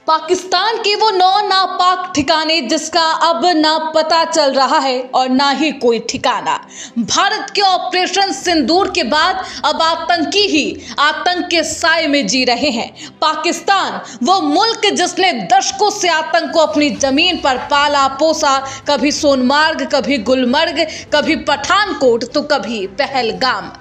पाकिस्तान के वो 9 नापाक ठिकाने जिसका अब ना पता चल रहा है और ना ही कोई ठिकाना। भारत के ऑपरेशन सिंदूर के बाद अब आतंकी ही आतंक के साए में जी रहे हैं। पाकिस्तान वो मुल्क जिसने दशकों से आतंक को अपनी जमीन पर पाला पोसा, कभी सोनमार्ग, कभी गुलमर्ग, कभी पठानकोट तो कभी पहलगाम।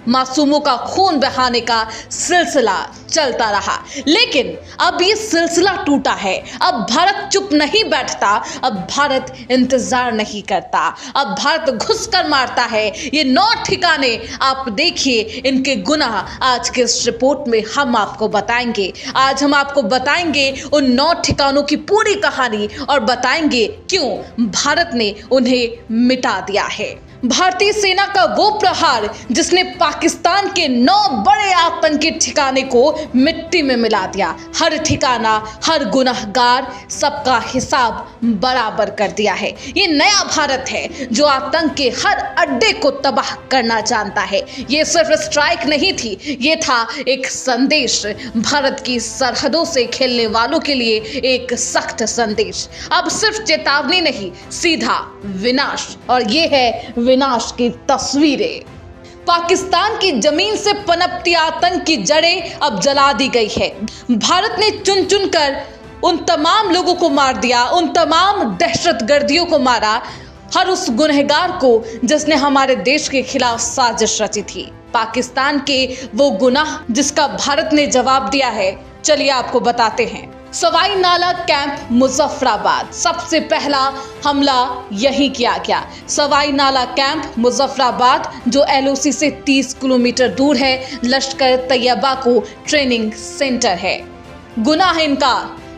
मासूमों का खून बहाने का सिलसिला चलता रहा, लेकिन अब ये सिलसिला टूटा है। अब भारत चुप नहीं बैठता, अब भारत इंतजार नहीं करता, अब भारत घुसकर मारता है। ये 9 ठिकाने आप देखिए, इनके गुनाह आज के इस रिपोर्ट में हम आपको बताएंगे। आज हम आपको बताएंगे उन 9 ठिकानों की पूरी कहानी और बताएंगे क्यों भारत ने उन्हें मिटा दिया है। भारतीय सेना का वो प्रहार जिसने पाकिस्तान के 9 बड़े आतंकी ठिकाने को मिट्टी में मिला दिया। हर ठिकाना, हर गुनहगार, सबका हिसाब बराबर कर दिया है। ये नया भारत है जो आतंक के हर अड्डे को तबाह करना जानता है। ये सिर्फ स्ट्राइक नहीं थी, ये था एक संदेश, भारत की सरहदों से खेलने वालों के लिए एक सख्त संदेश। अब सिर्फ चेतावनी नहीं, सीधा विनाश। और ये है विनाश की तस्वीरें। पाकिस्तान की जमीन से पनपती आतंक की जड़ें अब जला दी गई है। भारत ने चुन चुन कर उन तमाम लोगों को मार दिया, उन तमाम दहशतगर्दियों को मारा, हर उस गुनहगार को जिसने हमारे देश के खिलाफ साजिश रची थी। पाकिस्तान के वो गुनाह जिसका भारत ने जवाब दिया है, चलिए आपको बताते हैं। सवाई नाला कैंप मुजफ्फराबाद, सबसे पहला हमला यहीं किया गया। सवाई नाला कैंप मुजफ्फराबाद जो LOC से 30 किलोमीटर दूर है, लश्कर तैयबा को ट्रेनिंग सेंटर है। गुनाह इनका,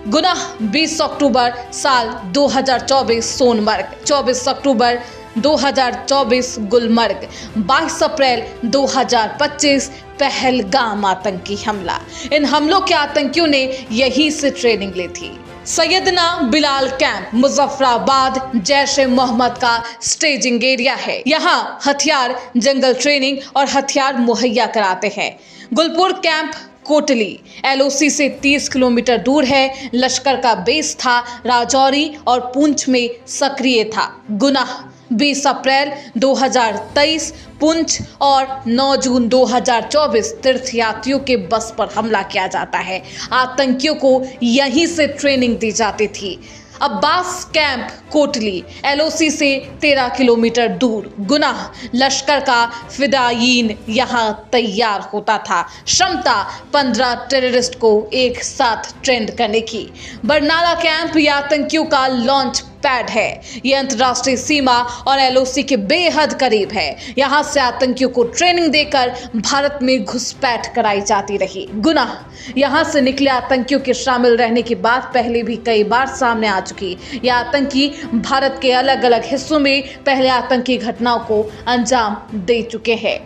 गुनाह 20 अक्टूबर साल 2024 सोनमर्ग, 24 अक्टूबर 2024 गुलमर्ग, 22 अप्रैल 2025 पहलगाम आतंकी हमला। इन हमलों के आतंकियों ने यहीं से ट्रेनिंग ली थी। सैयदना बिलाल कैंप मुजफ्फराबाद जैश ए मोहम्मद का स्टेजिंग एरिया है। यहाँ हथियार, जंगल ट्रेनिंग और हथियार मुहैया कराते हैं। गुलपुर कैंप कोटली LOC से 30 किलोमीटर दूर है, लश्कर का बेस था, राजौरी और पुंछ में सक्रिय था। गुनाह 20 अप्रैल 2023 पुंछ और 9 जून 2024 तीर्थयात्रियों के बस पर हमला किया जाता है। आतंकियों को यहीं से ट्रेनिंग दी जाती थी। अब्बास कैंप कोटली LOC से 13 किलोमीटर दूर। गुनाह लश्कर का फिदायीन यहाँ तैयार होता था, क्षमता 15 टेररिस्ट को एक साथ ट्रेंड करने की। बरनाला कैंप ये आतंकियों का लॉन्च पैड है। ये अंतर्राष्ट्रीय सीमा और LOC के बेहद करीब है। यहाँ से आतंकियों को ट्रेनिंग देकर भारत में घुसपैठ कराई जाती रही। गुनाह यहाँ से निकले आतंकियों के शामिल रहने की बात पहले भी कई बार सामने आ चुकी। ये आतंकी भारत के अलग अलग हिस्सों में पहले आतंकी घटनाओं को अंजाम दे चुके हैं।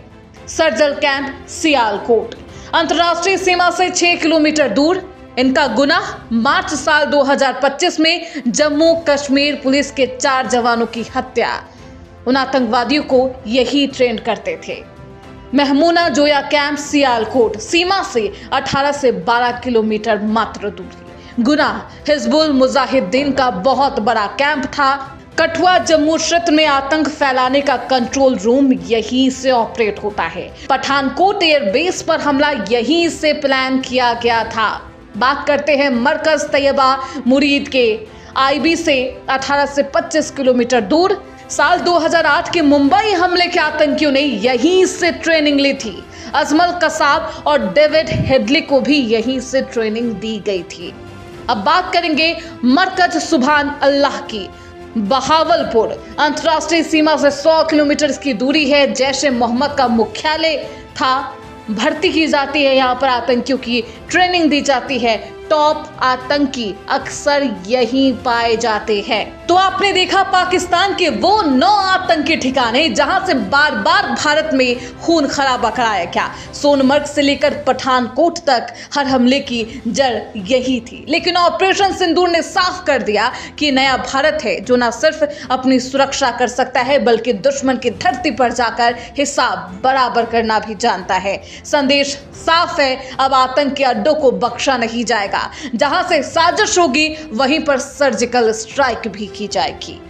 सर्जल कैंप सियालकोट अंतर्राष्ट्रीय सीमा से 6 किलोमीटर दूर। इनका गुनाह मार्च साल 2025 में जम्मू कश्मीर पुलिस के 4 जवानों की हत्या। उन आतंकवादियों को यही ट्रेन करते थे। महमूना जोया कैंप सियालकोट सीमा से 18 से 12 किलोमीटर मात्र दूरी। गुनाह हिजबुल मुजाहिदीन का बहुत बड़ा कैंप था। कठुआ जम्मू क्षेत्र में आतंक फैलाने का कंट्रोल रूम यहीं से ऑपरेट होता है। पठानकोट एयरबेस पर हमला यहीं से प्लान किया गया था। बात करते हैं मरकज तैयबा मुरीद के, IB से 18 से 25 किलोमीटर दूर। साल 2008 के मुंबई हमले के आतंकियों ने यहीं से ट्रेनिंग ली थी। अजमल कसाब और डेविड हेडली को भी यहीं से ट्रेनिंग दी गई थी। अब बात करेंगे मरकज सुभान अल्लाह की। बहावलपुर अंतर्राष्ट्रीय सीमा से 100 किलोमीटर की दूरी है। जैश ए मोहम्मद का मुख्यालय था। भर्ती की जाती है, यहाँ पर आतंकियों की ट्रेनिंग दी जाती है। टॉप आतंकी अक्सर यहीं पाए जाते हैं। तो आपने देखा पाकिस्तान के वो 9 आतंकी ठिकाने जहां से बार बार भारत में खून खराबा कराया गया। सोनमर्ग से लेकर पठानकोट तक हर हमले की जड़ यही थी। लेकिन ऑपरेशन सिंदूर ने साफ कर दिया कि नया भारत है जो न सिर्फ अपनी सुरक्षा कर सकता है बल्कि दुश्मन की धरती पर जाकर हिसाब बराबर करना भी जानता है। संदेश साफ है, अब आतंकी अड्डों को बख्शा नहीं जाएगा। जहां से साजिश होगी वहीं पर सर्जिकल स्ट्राइक भी की जाएगी।